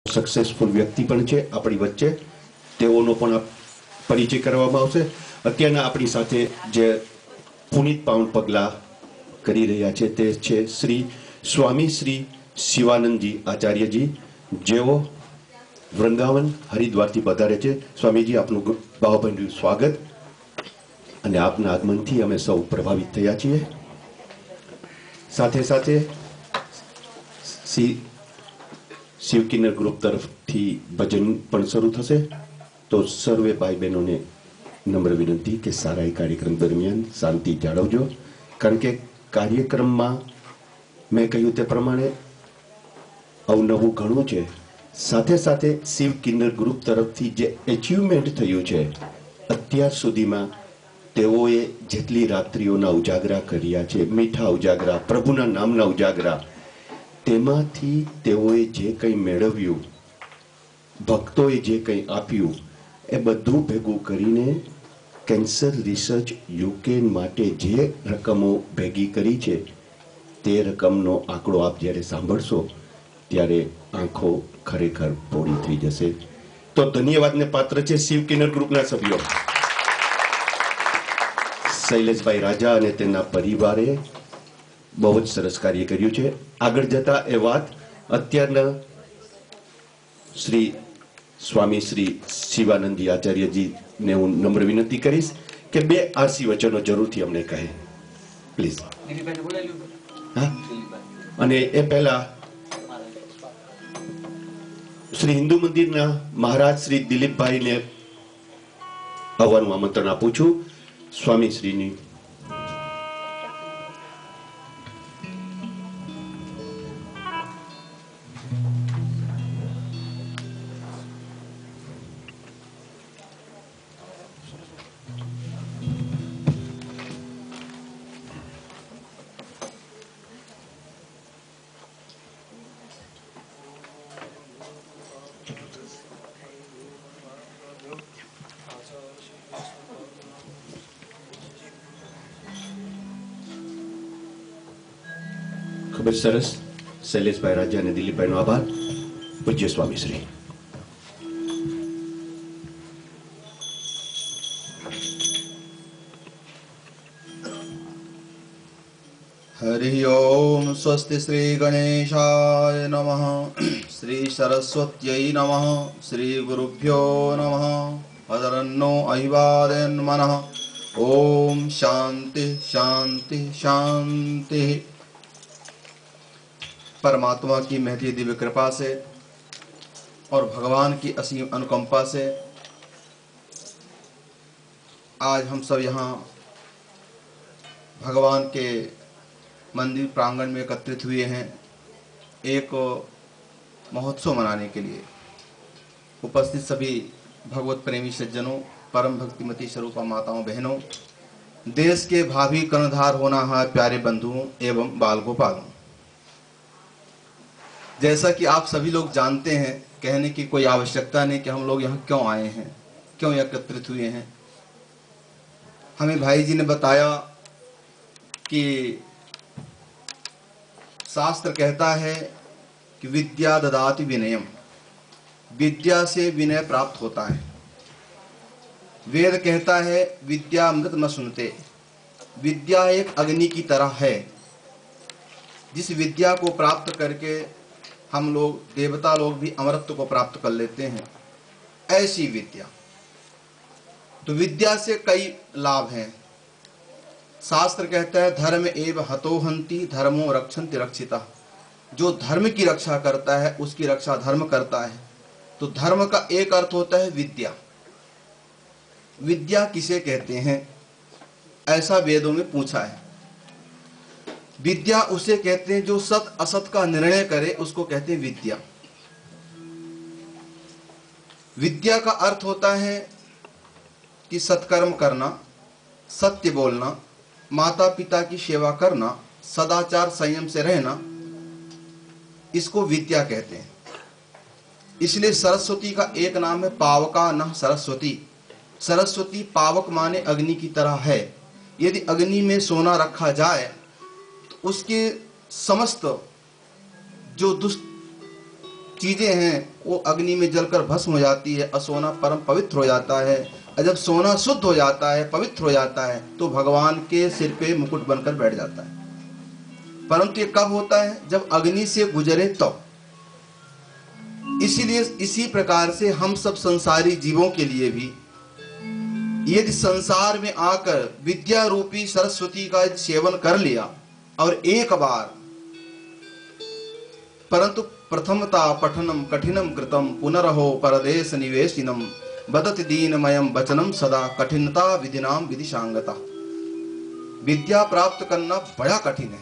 Successful व्यक्ति पण छे आपणी वच्चे, तेओनो पण परिचय करवामां आवशे। अत्याરના આપણી સાથે જે પુનિત પાવન પગલા કરી રહ્યા છે તે છે શ્રી સ્વામી શ્રી શિવાનંદજી આચાર્યજી, જેઓ વૃંદાવન હરિદ્વારથી પધારે છે। સ્વામીજી, આપનું ભાવભર્યું સ્વાગત અને આપના આગમનથી અમે સૌ પ્રભાવિત થયા છીએ। સાથે સાથે શિવકિન્નર ગ્રુપ તરફથી ભજન પણ શરૂ થશે। તો સર્વે ભાઈ બહેનોને નમ્ર વિનંતી કે સારા એ કાર્યક્રમ દરમિયાન શાંતિ જાળવજો, કારણ કે કાર્યક્રમમાં મેં કહ્યું તે પ્રમાણે અવનવું ઘણું છે। સાથે સાથે શિવ કિન્નર ગ્રુપ તરફથી જે એચિવમેન્ટ થયું છે અત્યાર સુધીમાં, તેઓએ જેટલી રાત્રિઓના ઉજાગરા કર્યા છે, મીઠા ઉજાગરા, પ્રભુના નામના ઉજાગરા, તેમાંથી તેઓએ જે કંઈ મેળવ્યું, ભક્તોએ જે કંઈ આપ્યું, એ બધું ભેગું કરીને કેન્સર રિસર્ચ યુકે માટે જે રકમો ભેગી કરી છે તે રકમનો આંકડો આપ જ્યારે સાંભળશો ત્યારે આંખો ખરેખર પોળી થઈ જશે। તો ધન્યવાદને પાત્ર છે શિવ કિન્નર ગ્રુપના સભ્યો શૈલેષભાઈ રાજા અને તેના પરિવારે બહુ જ સરસ કાર્ય કર્યું છે। આગળ જતા એ વાત અત્યારના શ્રી સ્વામી શ્રી શિવાનંદજી આચાર્યજીને હું નમ્ર વિનંતી કરીશ કે બે આશીર્વચનો જરૂરથી અમને કહે, પ્લીઝ। હા, અને એ પહેલા શ્રી હિન્દુ મંદિરના મહારાજ શ્રી દિલીપભાઈને આવવાનું આમંત્રણ આપું છું। સ્વામી શ્રીની ખૂબ જ સરસ। શૈલેષભાઈ રાજા અને દિલીપભાઈનો આભાર। પૂજ્ય સ્વામીશ્રી। हरि ओम। स्वस्ति श्री गणेशाय नमः, श्री सरस्वत्यै नमः, श्री गुरुभ्यो नमः। अदरन्नो अहिवादयन् मनः। ओम शांति शांति शांति। परमात्मा की महती दिव्य कृपा से और भगवान की असीम अनुकंपा से आज हम सब यहाँ भगवान के मंदिर प्रांगण में एकत्रित हुए हैं एक महोत्सव मनाने के लिए। उपस्थित सभी भगवत प्रेमी सज्जनों, परम भक्तिमती स्वरूपा माताओं, बहनों, देश के भावी कर्णधार होना है प्यारे बंधुओं एवं बाल गोपालों। जैसा कि आप सभी लोग जानते हैं, कहने की कोई आवश्यकता नहीं कि हम लोग यहाँ क्यों आए हैं, क्यों एकत्रित हुए हैं। हमें भाई जी ने बताया कि शास्त्र कहता है कि विद्या ददाति विनयम, विद्या से विनय प्राप्त होता है। वेद कहता है विद्या अमृत न सुनते, विद्या एक अग्नि की तरह है। जिस विद्या को प्राप्त करके हम लोग, देवता लोग भी अमरत्व को प्राप्त कर लेते हैं, ऐसी विद्या। तो विद्या से कई लाभ हैं। शास्त्र कहता है धर्म एव हतोहंति धर्मो रक्षन्ति रक्षिता। जो धर्म की रक्षा करता है उसकी रक्षा धर्म करता है। तो धर्म का एक अर्थ होता है विद्या। विद्या किसे कहते हैं, ऐसा वेदों में पूछा है। विद्या उसे कहते हैं जो सत असत का निर्णय करे, उसको कहते हैं विद्या। विद्या का अर्थ होता है कि सत्कर्म करना, सत्य बोलना, माता पिता की सेवा करना, सदाचार संयम से रहना, इसको विद्या कहते हैं। इसलिए सरस्वती का एक नाम है पावका न सरस्वती। सरस्वती पावक माने अग्नि की तरह है। यदि अग्नि में सोना रखा जाए तो उसके समस्त जो दुष्ट चीजें हैं वो अग्नि में जलकर भस्म हो जाती है और सोना परम पवित्र हो जाता है। और जब सोना शुद्ध हो जाता है, पवित्र हो जाता है, तो भगवान के सिर पे मुकुट बनकर बैठ जाता है। परंतु ये कब होता है? जब अग्नि से गुजरे तब। इसीलिए इसी प्रकार से हम सब संसारी जीवों के लिए भी यदि संसार में आकर विद्या रूपी सरस्वती का सेवन कर लिया और एक बार, परंतु प्रथमता पठनम कठिनम कृतम पुनरहो परदेश निवेशिनम बदति दीनमयम वचनम सदा कठिनता विधिनाम विधिशांगता। विद्या प्राप्त करना बड़ा कठिन है।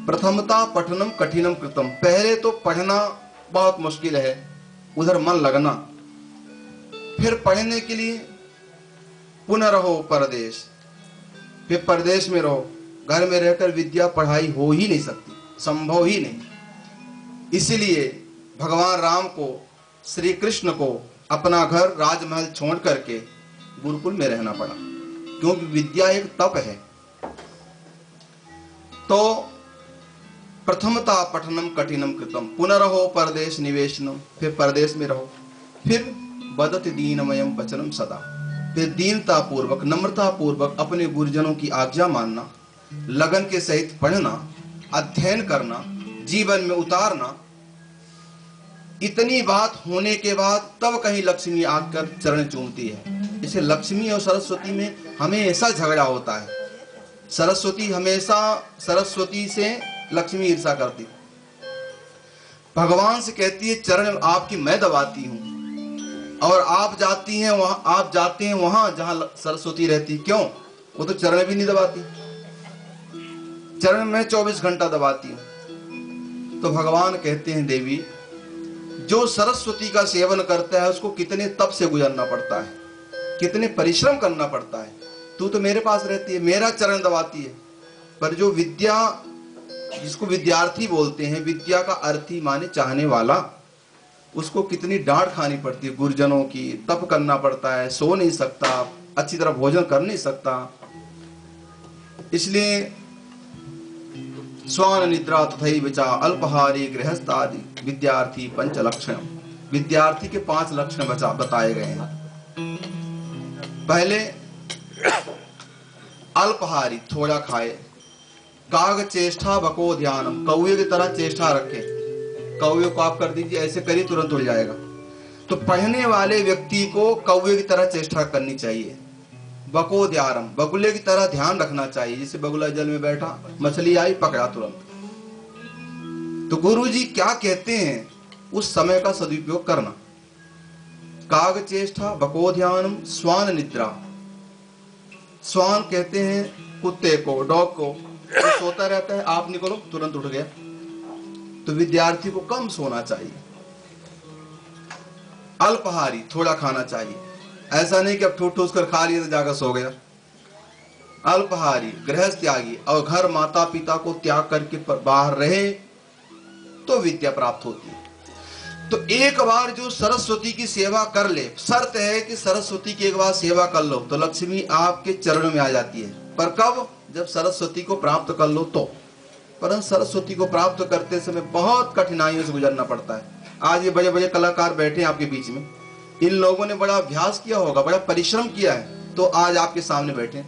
प्रथमता पठनम कठिनम कृतम, पहले तो पढ़ना बहुत मुश्किल है, उधर मन लगना। फिर पढ़ने के लिए पुनरहो परदेश, फिर परदेश में रहो। घर में रहकर विद्या पढ़ाई हो ही नहीं सकती, संभव ही नहीं। इसलिए भगवान राम को, श्री कृष्ण को अपना घर राजमहल छोड़ करके गुरुकुल में रहना पड़ा, क्योंकि विद्या एक तप है। तो प्रथमता पठनम कठिनम कृतम पुनरहो परदेश निवेशनम, फिर परदेश में रहो। फिर बदति दीनमयम वचनम सदा, फिर दीनता पूर्वक, नम्रता पूर्वक अपने गुरुजनों की आज्ञा मानना, लगन के सहित पढ़ना, अध्ययन करना, जीवन में उतारना। इतनी बात होने के बाद तब कहीं लक्ष्मी आकर चरण चूमती है। इसे लक्ष्मी और सरस्वती में हमेशा झगड़ा होता है। सरस्वती से लक्ष्मी ईर्षा करती, भगवान से कहती है चरण आपकी मैं दबाती हूं, और आप जाते हैं वहां जहां सरस्वती रहती। क्यों? वो तो चरण भी नहीं दबाती, चरण में 24 घंटा दबाती हूं। तो भगवान कहते हैं देवी, जो सरस्वती का सेवन करता है उसको कितने तप से गुजरना पड़ता है, कितने परिश्रम करना पड़ता है। तू तो मेरे पास रहती है, मेरा चरण दबाती है, पर जो विद्या, जिसको विद्यार्थी बोलते हैं, विद्या का अर्थी माने चाहने वाला, उसको कितनी डांट खानी पड़ती है गुरुजनों की, तप करना पड़ता है, सो नहीं सकता, अच्छी तरह भोजन कर नहीं सकता। इसलिए स्वान निद्रा तथैव च अल्पहारी गृहस्थादि विद्यार्थी पंच लक्षण, विद्यार्थी के 5 लक्षण बताए गए हैं। पहले अल्पहारी, थोड़ा खाए, काग चेष्टा बको ध्यानम, कौवे की तरह चेष्टा रखे। कौवे को आप कर दीजिए ऐसे करिए तुरंत उड़ जाएगा। तो पढ़ने वाले व्यक्ति को कौवे की तरह चेष्टा करनी चाहिए। बको ध्यानम, बगुले की तरह ध्यान रखना चाहिए। जैसे बगुला जल में बैठा, मछली आई, पकड़ा तुरंत। तो गुरुजी क्या कहते हैं, उस समय का सदुपयोग करना। काग चेष्टा बको ध्यानम स्वान निद्रा, स्वान कहते हैं कुत्ते को, डॉग को, तो सोता रहता है, आप निकलो तुरंत उठ गया। तो विद्यार्थी को कम सोना चाहिए। अल्पहारी, थोड़ा खाना चाहिए, ऐसा नहीं कि अब ठूस ठूस कर खा लिया तो जाकर सो गया। अल्पहारी, गृहस्थ त्यागी, और घर माता पिता को त्याग करके बाहर रहे तो विद्या प्राप्त होती है। तो एक बार जो सरस्वती की सेवा कर ले, शर्त है कि सरस्वती की एक बार सेवा कर लो तो लक्ष्मी आपके चरणों में आ जाती है। पर कब? जब सरस्वती को प्राप्त कर लो तो। परंतु सरस्वती को प्राप्त करते समय बहुत कठिनाइयों से गुजरना पड़ता है। आज ये बड़े बड़े कलाकार बैठे हैं आपके बीच में, इन लोगों ने बड़ा अभ्यास किया होगा, बड़ा परिश्रम किया है, तो आज आपके सामने बैठे।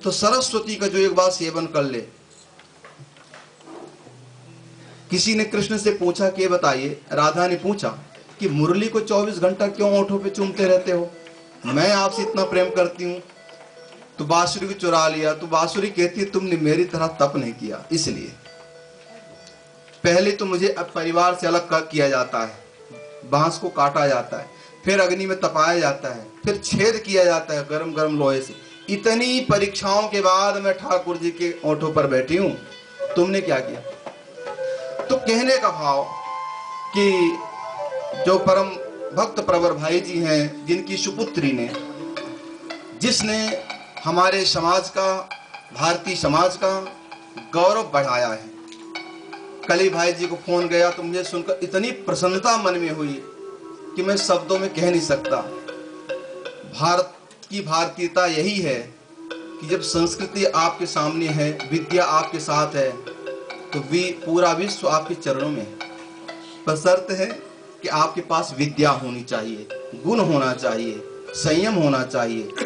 तो सरस्वती का जो एक बार सेवन कर ले। किसी ने कृष्ण से पूछा कि बताइए, राधा ने पूछा कि मुरली को 24 घंटा क्यों ओठों पे चूमते रहते हो? मैं आपसे इतना प्रेम करती हूँ, तो बांसुरी को चुरा लिया। तो बांसुरी कहती है तुमने मेरी तरह तप नहीं किया, इसलिए पहले तो मुझे अब परिवार से अलग किया जाता है, बांस को काटा जाता है, फिर अग्नि में तपाया जाता है, फिर छेद किया जाता है गरम गरम लोहे से। इतनी परीक्षाओं के बाद मैं ठाकुर जी के ओठों पर बैठी हूं, तुमने क्या किया? तो कहने का भाव कि जो परम भक्त प्रवर भाई जी हैं, जिनकी सुपुत्री ने, जिसने हमारे समाज का, भारतीय समाज का गौरव बढ़ाया है। कल ही भाई जी को फोन गया तो मुझे सुनकर इतनी प्रसन्नता मन में हुई कि मैं शब्दों में कह नहीं सकता। भारत की भारतीयता यही है कि जब संस्कृति आपके सामने है, विद्या आपके साथ है, तो पूरा विश्व आपके चरणों में है। बशर्त है कि आपके पास विद्या होनी चाहिए, गुण होना चाहिए, संयम होना चाहिए।